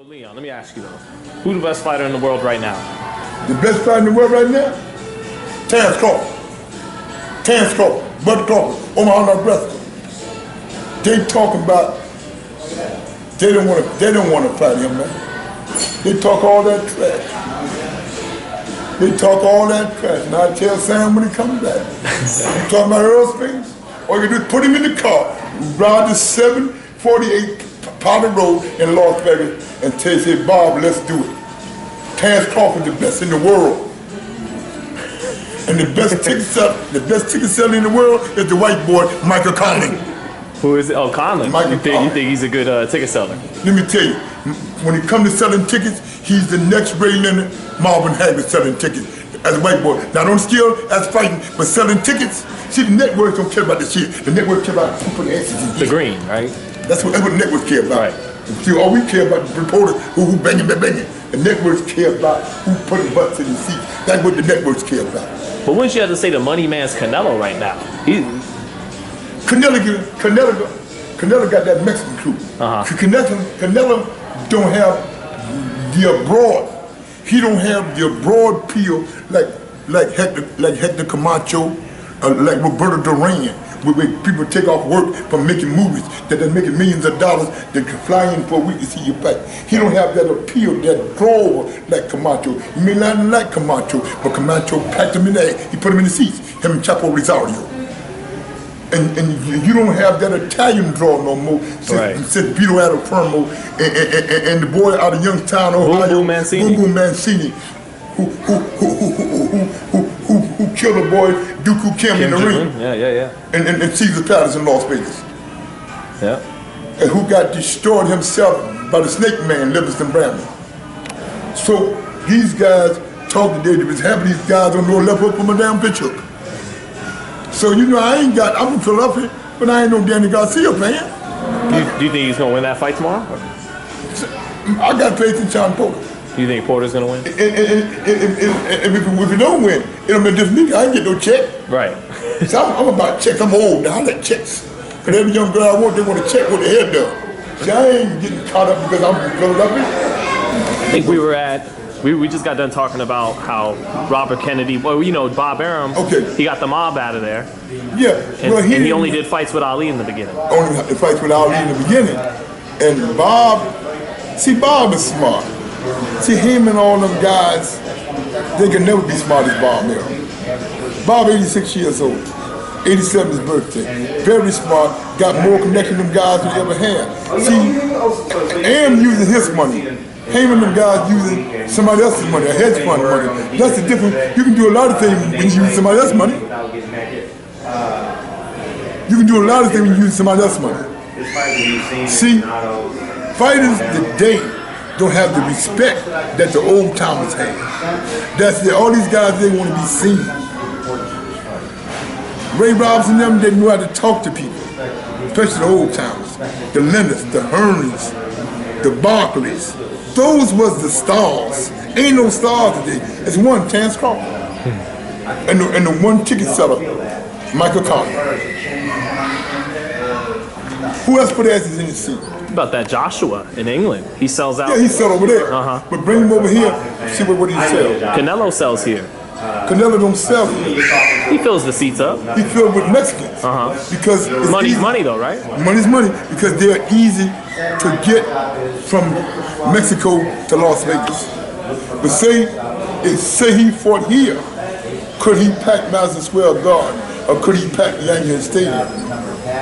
Leon, let me ask you though. Who's the best fighter in the world right now? The best fighter in the world right now? Terence Crawford. Terence Crawford. Butch Crawford. Omaha, Nebraska. They talking about they don't want to fight him, man. They talk all that trash. They talk all that trash. And I tell Sam when he comes back. You talking about aerospace? All you do is put him in the car, ride the 748 Powder Road in Las Vegas, and say, Bob, let's do it. Terence Crawford, the best in the world. And the best ticket seller in the world is the white boy, Michael Conley. Who is it? Oh, Conley. You think he's a good ticket seller? Let me tell you, when it comes to selling tickets, he's the next Ray Leonard, Marvin Hagler selling tickets as a white boy. Not on skill as fighting, but selling tickets. See, the networks don't care about this shit. The networks care about who put the X's in. The green, right? That's what the networks care about. Right. See, all we care about the reporters who banging. The networks care about who putting butts in the seats. That's what the networks care about. But wouldn't you have to say the money man's Canelo right now? Canelo got that Mexican crew. Canelo don't have the abroad. He don't have the abroad peel like Hector Camacho, like Roberto Duran, where people take off work from making movies that they're making millions of dollars that can fly in for a week to see you fight. He don't have that appeal, that draw like Camacho. You may not like Camacho, but Camacho packed him in there. He put him in the seats, him and Chapo Rosario. And you don't have that Italian draw no more since Vito Adolfo and the boy out of Youngstown, Ohio, Boom Mancini, who killed the boy Dooku Kim in the ring. Yeah. And Caesar Palace in Las Vegas. Yeah. And who got destroyed himself by the snake man, Livingston Bradley. So these guys talk today, they was having these guys on the left hook from a damn pitch hook. So, you know, I'm from Philadelphia, but I ain't no Danny Garcia fan. Do you think he's going to win that fight tomorrow? I got faith in Sean Porter. Do you think Porter's going to win? And if he don't win, it'll be just me. I ain't get no check. Right. So I'm about checks. I'm old now. I like checks. Because every young girl I want, they want to check what the head does. See, I ain't getting caught up because I'm from Philadelphia. I think we just got done talking about how Robert Kennedy, well, you know, Bob Arum, he got the mob out of there. Yeah. And he only did fights with Ali in the beginning. Only had the fights with Ali in the beginning. And Bob is smart. See, him and all them guys, they can never be smart as Bob Arum. Bob, 86 years old. 87 his birthday. Very smart. Got more connection than guys than he ever had. See, Arum using his money. Him and them guys using somebody else's money, a hedge fund money. That's the difference. You can do a lot of things when you use somebody else's money. You can do a lot of things when you use somebody else's money. See, fighters today don't have the respect that the old timers had. All these guys, they want to be seen. Ray Robinson and them didn't know how to talk to people, especially the old timers. The Leonards, the Hearns, the Barclays. Those was the stars. Ain't no stars today. It's one, Terence Crawford. And the one ticket seller, Michael Conley. Who else put asses in his seat? About that Joshua in England. He sells out. Yeah, he sells over there. But bring him over here, see what he sells. Canelo sells here. Canelo don't sell here. He fills the seats up. He filled with Mexicans. Because money's money though, right? Money's money because they're easy to get from Mexico to Las Vegas. But say he fought here, could he pack Madison Square Garden or could he pack Yankee Stadium?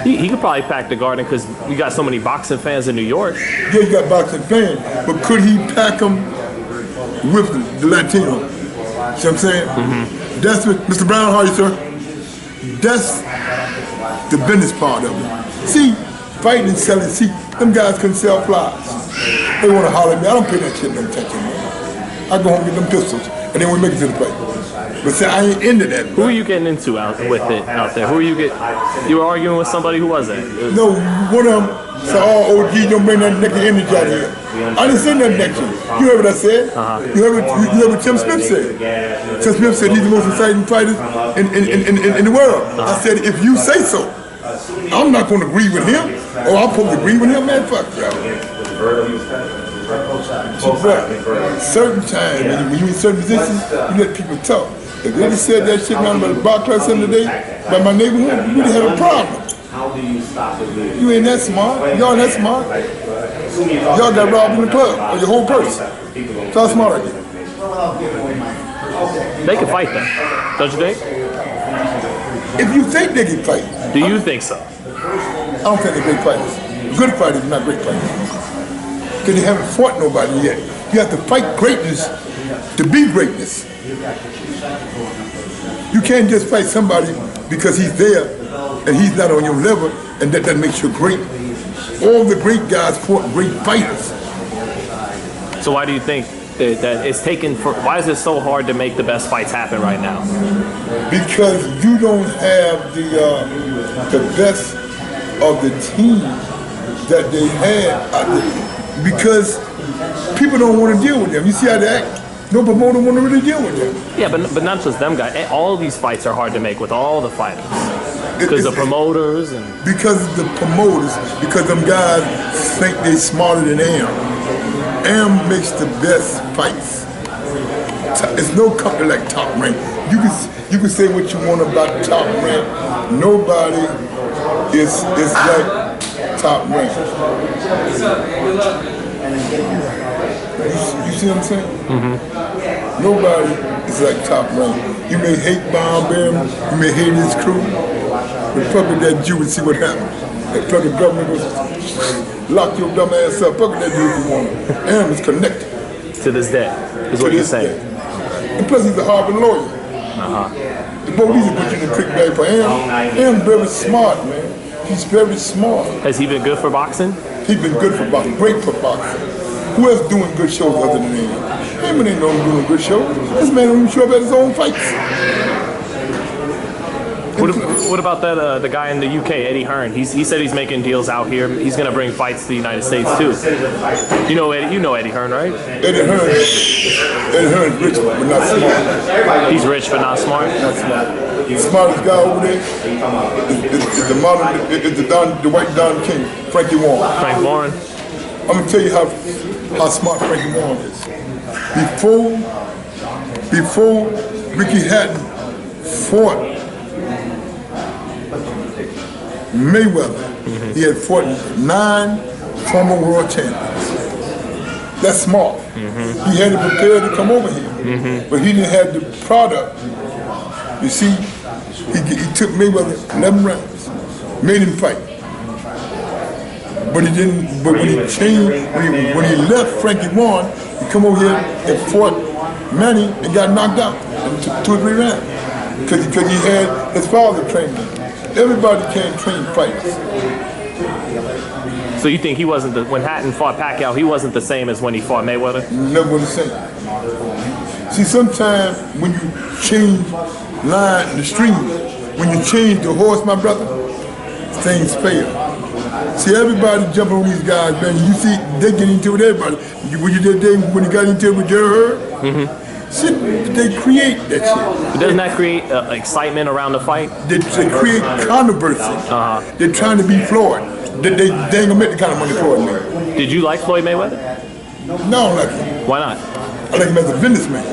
He could probably pack the Garden because we got so many boxing fans in New York. Yeah, you got boxing fans, but could he pack them with the Latino? See what I'm saying? That's what, Mr. Brown, how are you, sir? That's the business part of it. See, fighting and selling, see, them guys couldn't sell flies. They want to holler at me. I don't pay that shit no attention, man. I go home and get them pistols, and then we make it to the fight. But see, I ain't into that. Who are you getting into out there? Who are you You were arguing with somebody. Who was that? No, one of them said, "Oh, OG, don't bring that nigga energy out here." I didn't say nothing next to you. You heard what I said? You heard what Tim Smith said? Tim Smith said he's the most exciting fighters in the world. I said, if you say so, I'm not going to agree with him. Or I'm supposed to agree with him, man. Fuck, bro. Certain times, when you in certain positions, you let people talk. If they just said that shit around by the bar class the other day, by my neighborhood, you would have had a problem. You ain't that smart. Y'all that smart. Y'all got robbed in the club, or your whole purse. So how smart are you? They can fight then, don't you think? If you think they can fight. Do you think so? I don't think they're great fighters. Good fighters are not great fighters. Because they haven't fought nobody yet. You have to fight greatness to be greatness. You can't just fight somebody because he's there and he's not on your level and that makes you great. All the great guys fought great fighters. So why do you think that it's why is it so hard to make the best fights happen right now? Because you don't have the best of the team that they had out there. Because people don't want to deal with them. You see how they act? No promoter want to really deal with them. Yeah, but not just them guys. All of these fights are hard to make with all the fighters. Because the promoters and... Because the promoters, because them guys think they smarter than Am. Am makes the best fights. It's no company like Top Rank. You can say what you want about Top Rank. Nobody is like Top Rank. You see what I'm saying? Mm-hmm. Nobody is like Top Rank. You may hate Bob Behrman, you may hate his crew, but fuck with that Jew and see what happens. That fucking government will lock your dumb ass up. Fuck with that Jew if you want to. Am is connected. To this day, is what you're saying. And plus he's a Harvard lawyer. The police are putting in a trick bag for Am. Am's very smart, man. He's very smart. Has he been good for boxing? He's been good for boxing, great for boxing. Who else doing good shows other than him? Him ain't no doing good shows. This man don't even show up at his own fights. What about that the guy in the UK, Eddie Hearn? He said he's making deals out here. He's gonna bring fights to the United States too. You know Eddie Hearn, right? Eddie Hearn's rich but not smart. He's rich but not smart. Not smart. The smartest guy over there is the white Don King, Frankie Warren. Frank Warren. I'm gonna tell you how smart Frankie Warren is. Before Ricky Hatton fought Mayweather, he had fought 9 former world champions. That's smart. He had to prepare to come over here, but he didn't have the product. You see, he took Mayweather 11 rounds, made him fight. But he didn't. But when he changed, when he left Frankie Warren, he come over here and fought Manny and got knocked out in 2 or 3 rounds because he had his father training him. Everybody can't train fighters. So you think he wasn't when Hatton fought Pacquiao, he wasn't the same as when he fought Mayweather? Never the same. See, sometimes when you change line in the stream, when you change the horse, my brother, things fail. See, everybody jumping on these guys, man. You see, they get into it with everybody. When you got into it with Jerry Heard, see, they create that shit. But doesn't that create excitement around the fight? They create controversy. They're trying to be Floyd. They ain't gonna make the kind of money Floyd made. Did you like Floyd Mayweather? No, I don't like him. Why not? I like him as a businessman.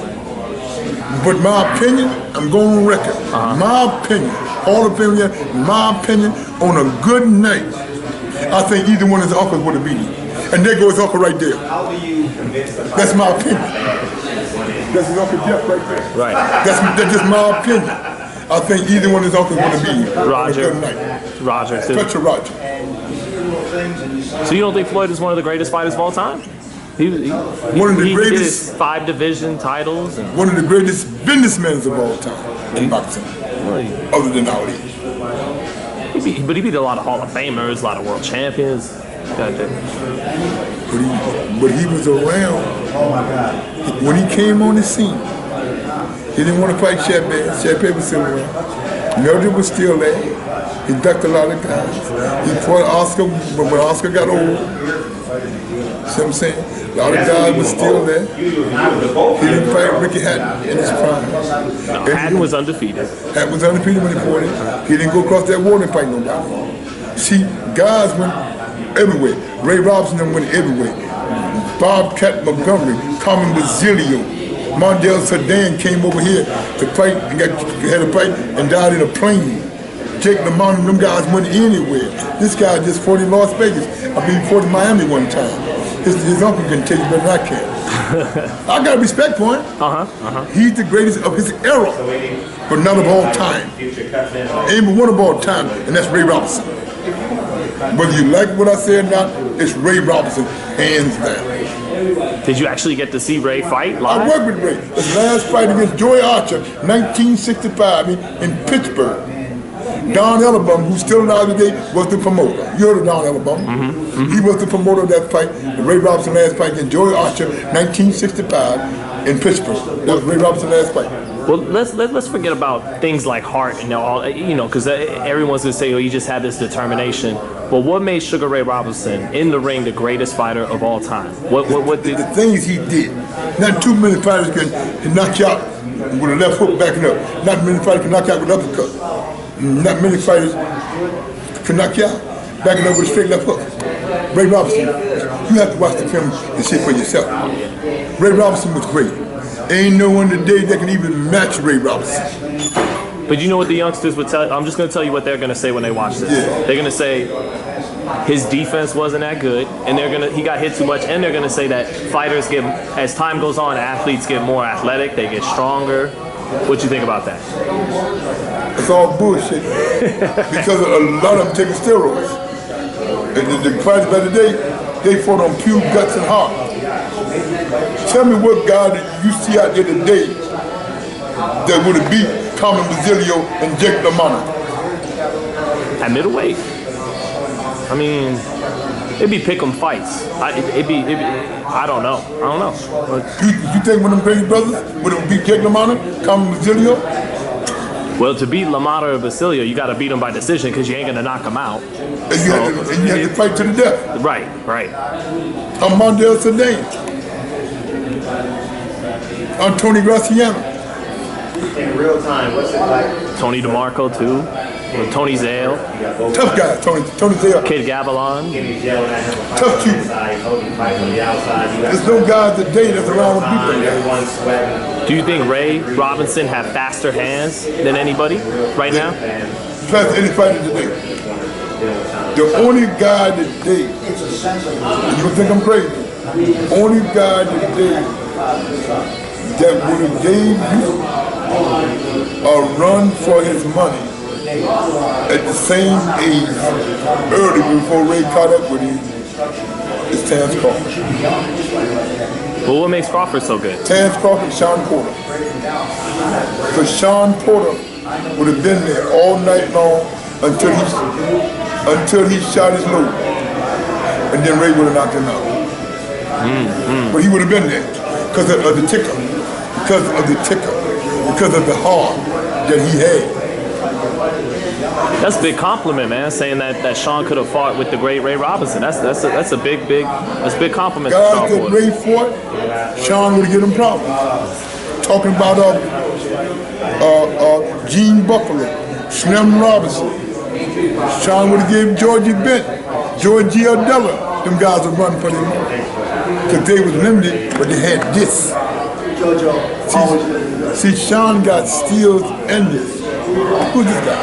But my opinion, I'm going on record. My opinion, Hall of Fame, my opinion, on a good night, I think either one of his uncles would have beat him. And there goes his uncle right there. That's my opinion. That's his Uncle Jeff right there. Right. That's just my opinion. I think either one of his uncles would have beat him. Roger. Roger, too. Such a Roger. So you don't think Floyd is one of the greatest fighters of all time? He did his 5 division titles. And one of the greatest businessmen of all time in boxing. Really? Other than Ali. But he beat a lot of Hall of Famers, a lot of world champions. But he was around. When he came on the scene, he didn't want to fight Shepard. Shepard was still around. Mildred was still there. He ducked a lot of guys. He fought Oscar, but when Oscar got old, see what I'm saying? A lot of guys were still there. He didn't fight Ricky Hatton in his prime. Hatton was undefeated. Hatton was undefeated when he fought him. He didn't go across that water and fight nobody. See, guys went everywhere. Ray Robinson went everywhere. Bobcat Montgomery, Carmen Basilio, Mondale Sedan came over here to fight and had a fight and died in a plane. Jake LaMont and them guys went anywhere. This guy just fought in Las Vegas. I mean, he fought in Miami one time. His uncle can tell you better than I can. I got respect for him. He's the greatest of his era, but not of all time. Ain't but one of all time, and that's Ray Robinson. Whether you like what I said or not, it's Ray Robinson, hands down. Did you actually get to see Ray fight live? I worked with Ray. His last fight against Joy Archer, 1965, in Pittsburgh. Don Ellabum, who's still alive today, was the promoter. You heard of Don Ellabum. He was the promoter of that fight, the Ray Robinson last fight against Joy Archer, 1965, in Pittsburgh. That was Ray Robinson's last fight. Well, let's forget about things like heart and all, you know, because everyone's gonna say, oh, you just had this determination. But what made Sugar Ray Robinson in the ring the greatest fighter of all time? What did the things he did? Not too many fighters can knock you out with a left hook backing up. Not many fighters can knock you out with an uppercut. Not many fighters can knock you out backing up with a straight left hook. Ray Robinson, you have to watch the film and see for yourself. Ray Robinson was great. Ain't no one today that can even match Ray Robinson. But you know what the youngsters would tell? I'm just going to tell you what they're going to say when they watch this. Yeah. They're going to say his defense wasn't that good, and he got hit too much, and they're going to say that fighters get, as time goes on, athletes get more athletic, they get stronger. What you think about that? It's all bullshit because a lot of them taking steroids. And the fighters back today, they fought on pure guts and heart. Tell me what guy that you see out there today that would have beat Carmen Basilio and Jake LaMotta? At middleweight? I mean, it'd be pick'em fights. I don't know. You think one of them crazy brothers would have beat Jake LaMotta, Carmen Basilio? Well, to beat LaMotta or Basilio, you got to beat him by decision because you ain't gonna knock him out. And you have to fight to the death. Right. I'm Mondale Sedan. I'm Tony Graciano. In real time, what's it like? Tony DeMarco too. Tony Zale. Tough guy, Tony Zale. Kid Gavilan. Tough Cuban. There's no guy today that's around with people. Do you think Ray Robinson have faster hands than anybody right now? Plus any fighter today. The only guy today, you think I'm crazy, only guy today that would have gave you a run for his money at the same age, early before Ray caught up with him, is Terence Crawford. Well, what makes Crawford so good? Terence Crawford, Sean Porter. Because Sean Porter would have been there all night long until he shot his load. And then Ray would have knocked him out. But he would have been there because of the ticker, because of the heart that he had. That's a big compliment, man. Saying that Sean could have fought with the great Ray Robinson. That's a big compliment. Guys that Ray fought, Sean would have given him problems. Talking about Gene Buffalo, Slim Robinson. Sean would have given Georgie Bent, George Giardella. Them guys would run for them because they was limited, but they had this. See, Sean got steals and this. Who's this guy?